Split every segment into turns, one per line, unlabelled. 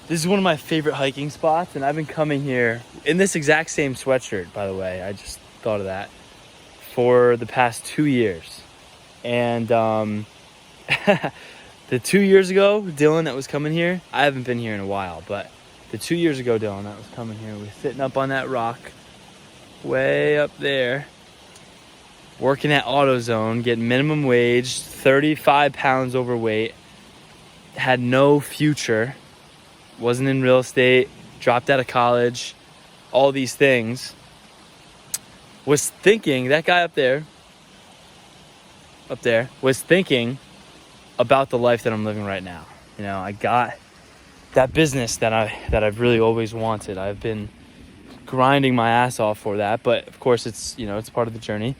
This is one of my favorite hiking spots, and I've been coming here in this exact same sweatshirt, by the way. I just thought of that, for the past 2 years. And the 2 years ago, Dylan that was coming here, I haven't been here in a while, but the 2 years ago, Dylan that was coming here, was sitting up on that rock, way up there, working at AutoZone, getting minimum wage, 35 pounds overweight, had no future, wasn't in real estate, dropped out of college, all these things. Was thinking, that guy up there, was thinking about the life that I'm living right now. You know, I got that business that I've really always wanted. I've been grinding my ass off for that, but of course it's part of the journey.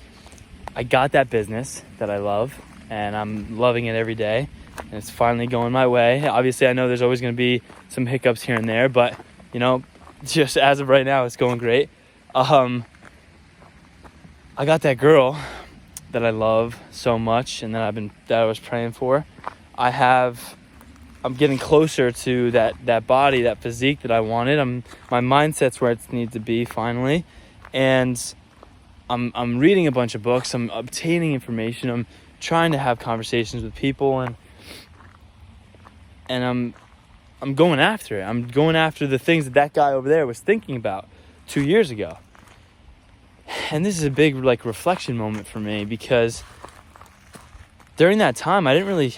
I got that business that I love, and I'm loving it every day, and it's finally going my way. Obviously, I know there's always going to be some hiccups here and there, but just as of right now, it's going great. I got that girl that I love so much, and that I was praying for. I'm getting closer to that body, that physique that I wanted. My mindset's where it needs to be finally, and I'm reading a bunch of books. I'm obtaining information. I'm trying to have conversations with people, and I'm going after it. I'm going after the things that guy over there was thinking about 2 years ago. And this is a big reflection moment for me, because during that time I didn't really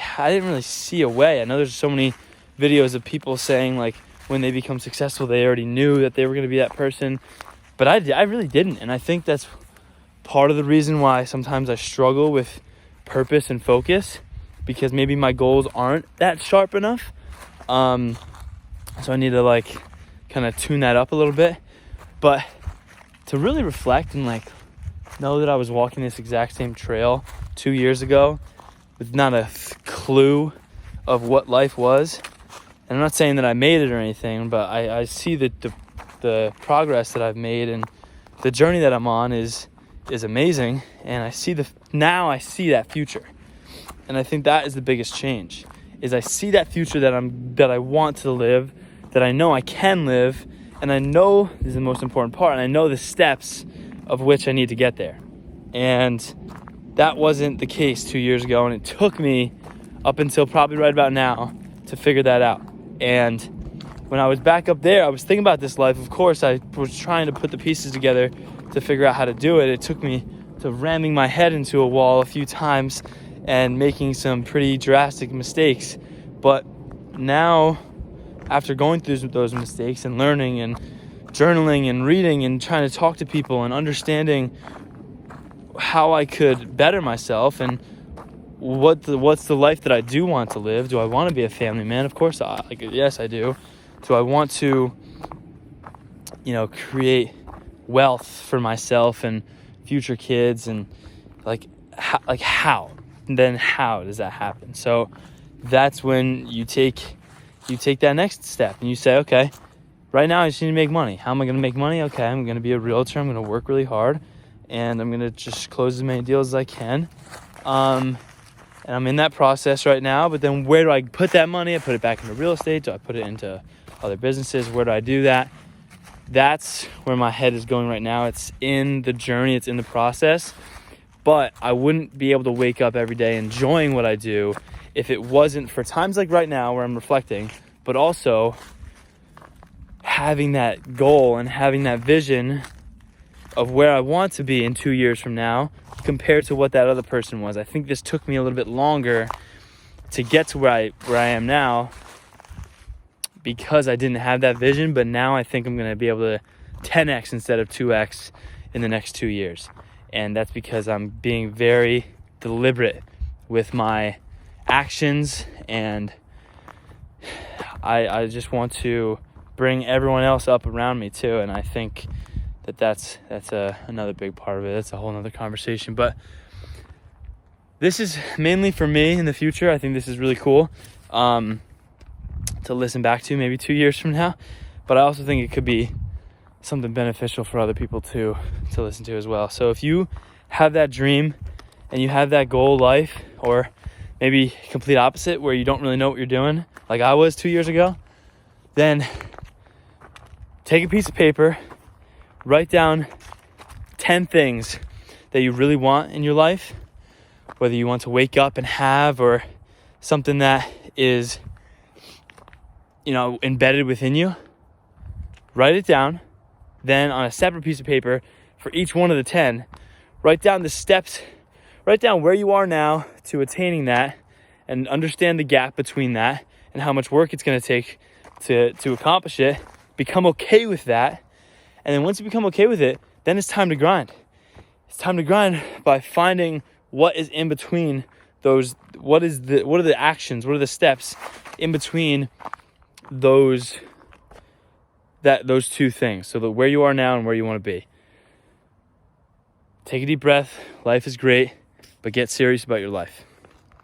see a way. I know there's so many videos of people saying when they become successful they already knew that they were going to be that person, but I really didn't. And I think that's part of the reason why sometimes I struggle with purpose and focus, because maybe my goals aren't that sharp enough. So I need to kind of tune that up a little bit. But to really reflect and know that I was walking this exact same trail 2 years ago with not a clue of what life was. And I'm not saying that I made it or anything, but I see that the progress that I've made, and the journey that I'm on is amazing. And I see that future. And I think that is the biggest change, is I see that future that I want to live, that I know I can live, and I know this is the most important part, and I know the steps of which I need to get there. And that wasn't the case 2 years ago, and it took me up until probably right about now to figure that out. And when I was back up there, I was thinking about this life. Of course, I was trying to put the pieces together to figure out how to do it. It took me to ramming my head into a wall a few times and making some pretty drastic mistakes. But now, after going through those mistakes and learning and journaling and reading and trying to talk to people and understanding how I could better myself and what's the life that I do want to live. Do I want to be a family man? Of course, yes, I do. Do I want to, create wealth for myself and future kids, and how? And then how does that happen? So that's when you take that next step and you say, okay, right now I just need to make money. How am I going to make money? Okay, I'm going to be a realtor. I'm going to work really hard, and I'm going to just close as many deals as I can. And I'm in that process right now. But then where do I put that money? I put it back into real estate. Do I put it into other businesses? Where do I do that? That's where my head is going right now. It's in the journey. It's in the process. But I wouldn't be able to wake up every day enjoying what I do if it wasn't for times like right now where I'm reflecting, but also having that goal and having that vision of where I want to be in 2 years from now compared to what that other person was. I think this took me a little bit longer to get to where I am now, because I didn't have that vision. But now I think I'm going to be able to 10x instead of 2x in the next 2 years. And that's because I'm being very deliberate with my actions, and I just want to bring everyone else up around me too. And I think that's another big part of it. That's a whole nother conversation. But this is mainly for me in the future. I think this is really cool to listen back to maybe 2 years from now. But I also think it could be something beneficial for other people to listen to as well. So if you have that dream and you have that goal life, or maybe complete opposite where you don't really know what you're doing, like I was 2 years ago, then take a piece of paper, write down 10 things that you really want in your life, whether you want to wake up and have, or something that is, embedded within you. Write it down. Then on a separate piece of paper for each one of the 10, write down the steps, write down where you are now to attaining that, and understand the gap between that and how much work it's going to take to accomplish it. Become okay with that. And then once you become okay with it, then it's time to grind. It's time to grind by finding what is in between those, what are the actions, what are the steps in between those two things. So that where you are now and where you want to be. Take a deep breath. Life is great, but get serious about your life.